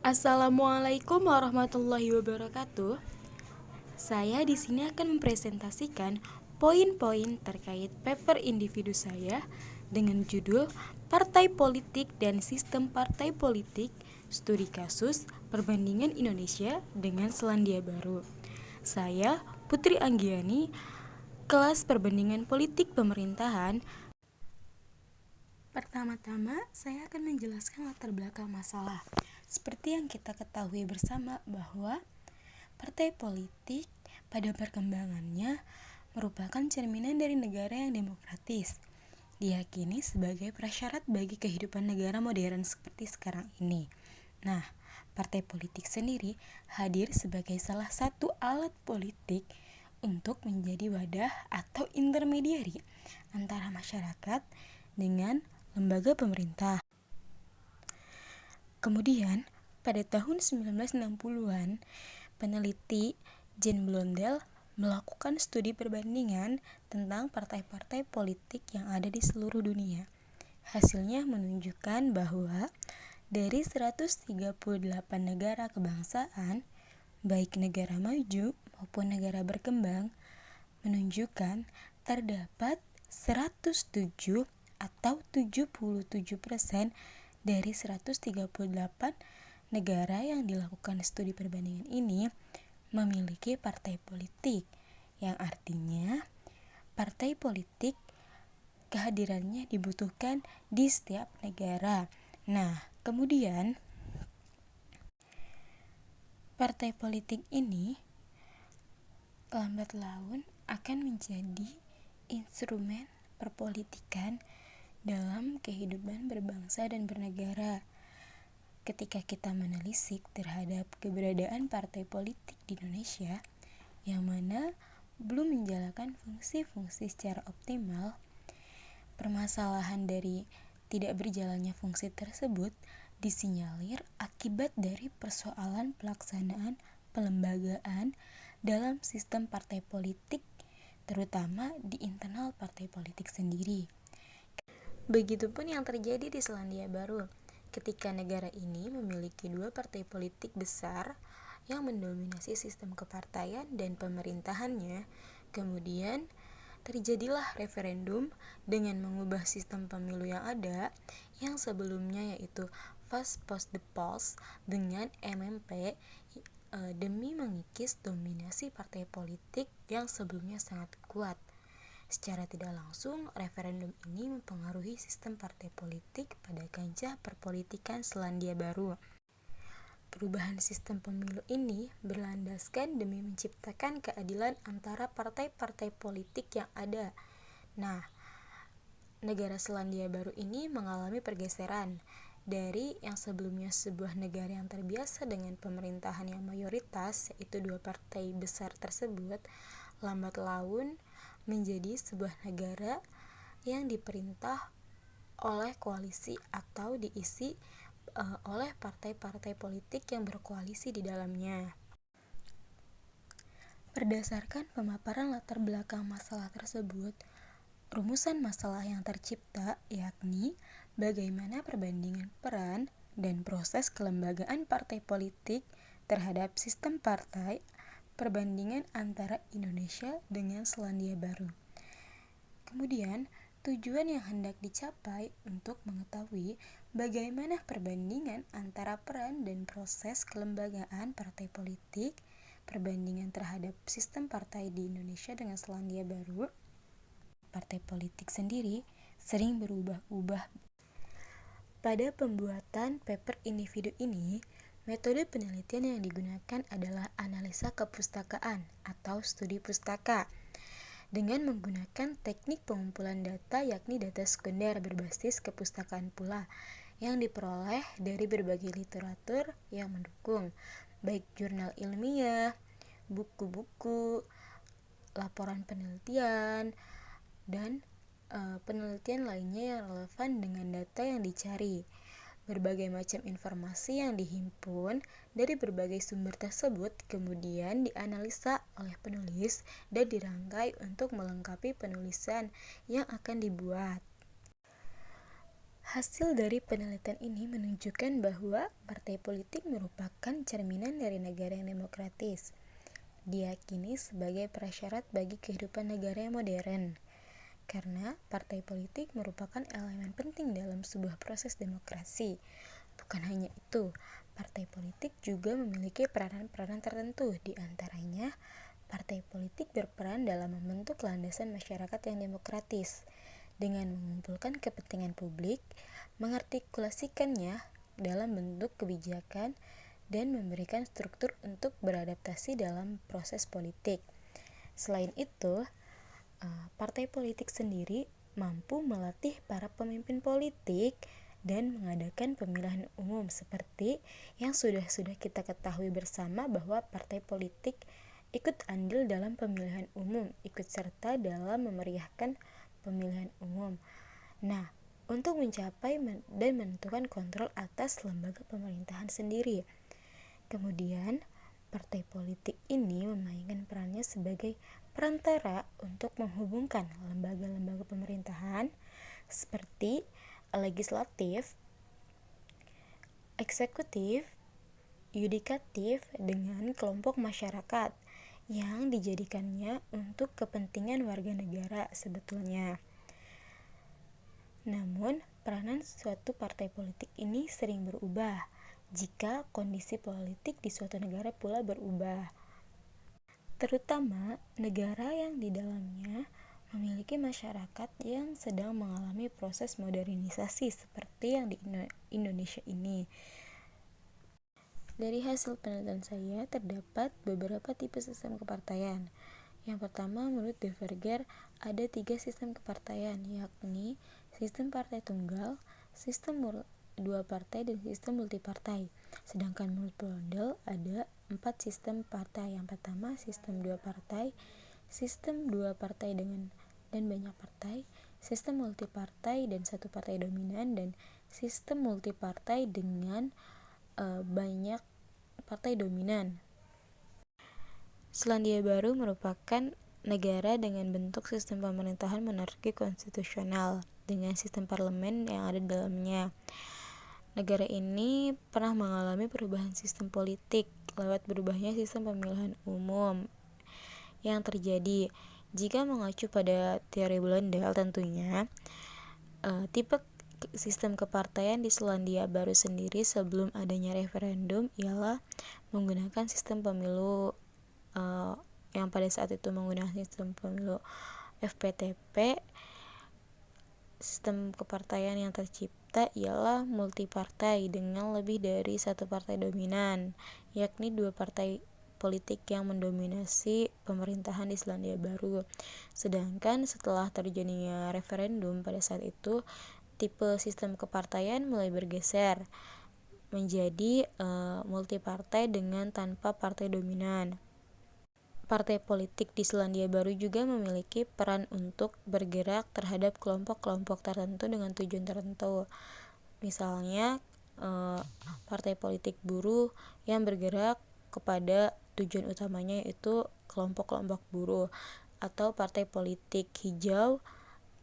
Assalamualaikum warahmatullahi wabarakatuh. Saya di sini akan mempresentasikan poin-poin terkait paper individu saya dengan judul Partai Politik dan Sistem Partai Politik, Studi Kasus Perbandingan Indonesia dengan Selandia Baru. Saya Putri Anggiani, kelas Perbandingan Politik Pemerintahan. Pertama-tama, saya akan menjelaskan latar belakang masalah. Seperti yang kita ketahui bersama bahwa partai politik pada perkembangannya merupakan cerminan dari negara yang demokratis, diyakini sebagai prasyarat bagi kehidupan negara modern seperti sekarang ini. Nah, partai politik sendiri hadir sebagai salah satu alat politik untuk menjadi wadah atau intermediari antara masyarakat dengan lembaga pemerintah. Kemudian, pada tahun 1960-an, peneliti Jean Blondel melakukan studi perbandingan tentang partai-partai politik yang ada di seluruh dunia. Hasilnya menunjukkan bahwa dari 138 negara kebangsaan, baik negara maju maupun negara berkembang, menunjukkan terdapat 107 atau 77% dari 138 negara yang dilakukan studi perbandingan ini memiliki partai politik, yang artinya partai politik kehadirannya dibutuhkan di setiap negara. Nah, kemudian partai politik ini lambat laun akan menjadi instrumen perpolitikan dalam kehidupan berbangsa dan bernegara. Ketika kita menelisik terhadap keberadaan partai politik di Indonesia yang mana belum menjalankan fungsi-fungsi secara optimal, permasalahan dari tidak berjalannya fungsi tersebut disinyalir akibat dari persoalan pelaksanaan pelembagaan dalam sistem partai politik, terutama di internal partai politik sendiri. Begitupun yang terjadi di Selandia Baru, ketika negara ini memiliki dua partai politik besar yang mendominasi sistem kepartaian dan pemerintahannya. Kemudian terjadilah referendum dengan mengubah sistem pemilu yang ada, yang sebelumnya yaitu First Past the Post dengan MMP, demi mengikis dominasi partai politik yang sebelumnya sangat kuat. Secara tidak langsung, referendum ini mempengaruhi sistem partai politik pada kancah perpolitikan Selandia Baru. Perubahan sistem pemilu ini berlandaskan demi menciptakan keadilan antara partai-partai politik yang ada. Nah, negara Selandia Baru ini mengalami pergeseran dari yang sebelumnya sebuah negara yang terbiasa dengan pemerintahan yang mayoritas, yaitu dua partai besar tersebut, lambat laun menjadi sebuah negara yang diperintah oleh koalisi atau diisi oleh partai-partai politik yang berkoalisi di dalamnya. Berdasarkan pemaparan latar belakang masalah tersebut, rumusan masalah yang tercipta yakni bagaimana perbandingan peran dan proses kelembagaan partai politik terhadap sistem partai, perbandingan antara Indonesia dengan Selandia Baru. Kemudian, tujuan yang hendak dicapai untuk mengetahui bagaimana perbandingan antara peran dan proses kelembagaan partai politik, perbandingan terhadap sistem partai di Indonesia dengan Selandia Baru. Partai politik sendiri sering berubah-ubah. Pada pembuatan paper individu ini, metode penelitian yang digunakan adalah analisa kepustakaan atau studi pustaka dengan menggunakan teknik pengumpulan data, yakni data sekunder berbasis kepustakaan pula yang diperoleh dari berbagai literatur yang mendukung, baik jurnal ilmiah, buku-buku, laporan penelitian, dan penelitian lainnya yang relevan dengan data yang dicari. Berbagai macam informasi yang dihimpun dari berbagai sumber tersebut kemudian dianalisa oleh penulis dan dirangkai untuk melengkapi penulisan yang akan dibuat. Hasil dari penelitian ini menunjukkan bahwa partai politik merupakan cerminan dari negara yang demokratis. Diyakini sebagai prasyarat bagi kehidupan negara yang modern, karena partai politik merupakan elemen penting dalam sebuah proses demokrasi. Bukan hanya itu, partai politik juga memiliki peranan-peranan tertentu, di antaranya partai politik berperan dalam membentuk landasan masyarakat yang demokratis dengan mengumpulkan kepentingan publik, mengartikulasikannya dalam bentuk kebijakan, dan memberikan struktur untuk beradaptasi dalam proses politik. Selain itu, partai politik sendiri mampu melatih para pemimpin politik dan mengadakan pemilihan umum seperti yang sudah kita ketahui bersama bahwa partai politik ikut andil dalam pemilihan umum, ikut serta dalam memeriahkan pemilihan umum. Nah, untuk mencapai dan menentukan kontrol atas lembaga pemerintahan sendiri. Kemudian, partai politik ini memainkan perannya sebagai perantara untuk menghubungkan lembaga-lembaga pemerintahan seperti legislatif, eksekutif, yudikatif dengan kelompok masyarakat yang dijadikannya untuk kepentingan warga negara sebetulnya. Namun, peranan suatu partai politik ini sering berubah jika kondisi politik di suatu negara pula berubah, terutama negara yang di dalamnya memiliki masyarakat yang sedang mengalami proses modernisasi seperti yang di Indonesia ini. Dari hasil penelitian saya terdapat beberapa tipe sistem kepartaian. Yang pertama, menurut De Verger ada 3 sistem kepartaian, yakni sistem partai tunggal, sistem dua partai, dan sistem multipartai. Sedangkan menurut Blondel ada 4 sistem partai. Yang pertama, sistem dua partai, sistem dua partai dan banyak partai, sistem multipartai dan satu partai dominan, dan sistem multipartai dengan banyak partai dominan. Selandia Baru merupakan negara dengan bentuk sistem pemerintahan monarki konstitusional dengan sistem parlemen yang ada di dalamnya. Negara ini pernah mengalami perubahan sistem politik lewat berubahnya sistem pemilihan umum yang terjadi. Jika mengacu pada teori Blondel tentunya, tipe sistem kepartaian di Selandia Baru sendiri sebelum adanya referendum ialah menggunakan sistem pemilu yang pada saat itu menggunakan sistem pemilu FPTP. Sistem kepartaian yang tercipta ialah multipartai dengan lebih dari satu partai dominan, yakni 2 partai politik yang mendominasi pemerintahan di Selandia Baru. Sedangkan setelah terjadinya referendum pada saat itu, tipe sistem kepartaian mulai bergeser menjadi multipartai dengan tanpa partai dominan. Partai politik di Selandia Baru juga memiliki peran untuk bergerak terhadap kelompok-kelompok tertentu dengan tujuan tertentu. Misalnya, partai politik buruh yang bergerak kepada tujuan utamanya yaitu kelompok-kelompok buruh, atau partai politik hijau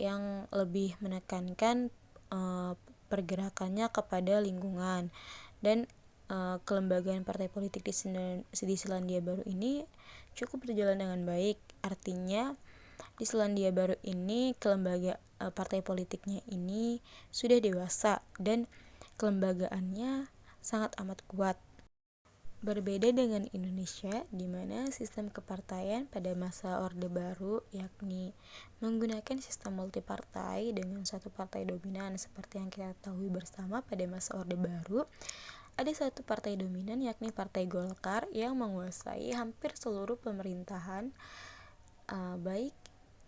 yang lebih menekankan pergerakannya kepada lingkungan. Dan kelembagaan partai politik di Selandia Baru ini cukup berjalan dengan baik. Artinya di Selandia Baru ini partai politiknya ini sudah dewasa dan kelembagaannya sangat amat kuat. Berbeda dengan Indonesia, di mana sistem kepartaian pada masa Orde Baru yakni menggunakan sistem multipartai dengan satu partai dominan seperti yang kita ketahui bersama pada masa Orde Baru. Ada satu partai dominan yakni Partai Golkar yang menguasai hampir seluruh pemerintahan baik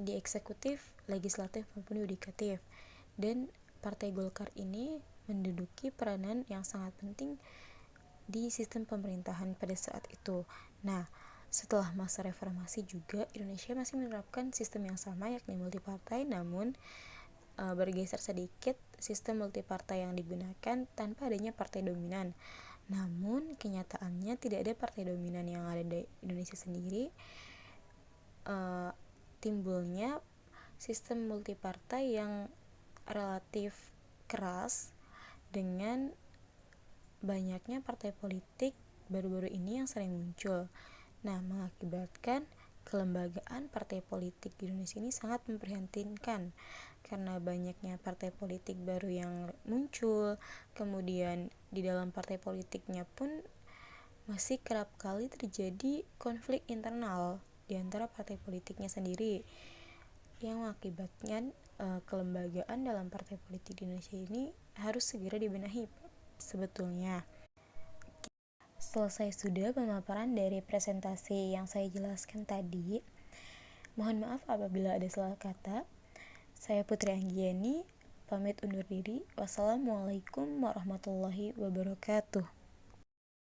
di eksekutif, legislatif maupun yudikatif. Dan Partai Golkar ini menduduki peranan yang sangat penting di sistem pemerintahan pada saat itu. Nah, setelah masa reformasi juga Indonesia masih menerapkan sistem yang sama yakni multipartai, namun bergeser sedikit sistem multipartai yang digunakan tanpa adanya partai dominan. Namun kenyataannya tidak ada partai dominan yang ada di Indonesia sendiri. Timbulnya sistem multipartai yang relatif keras dengan banyaknya partai politik baru-baru ini yang sering muncul. Nah, mengakibatkan kelembagaan partai politik di Indonesia ini sangat memprihatinkan karena banyaknya partai politik baru yang muncul. Kemudian di dalam partai politiknya pun masih kerap kali terjadi konflik internal di antara partai politiknya sendiri yang mengakibatkan kelembagaan dalam partai politik di Indonesia ini harus segera dibenahi sebetulnya. Selesai sudah pemaparan dari presentasi yang saya jelaskan tadi. Mohon maaf apabila ada salah kata. Saya Putri Anggiani, pamit undur diri. Wassalamualaikum warahmatullahi wabarakatuh.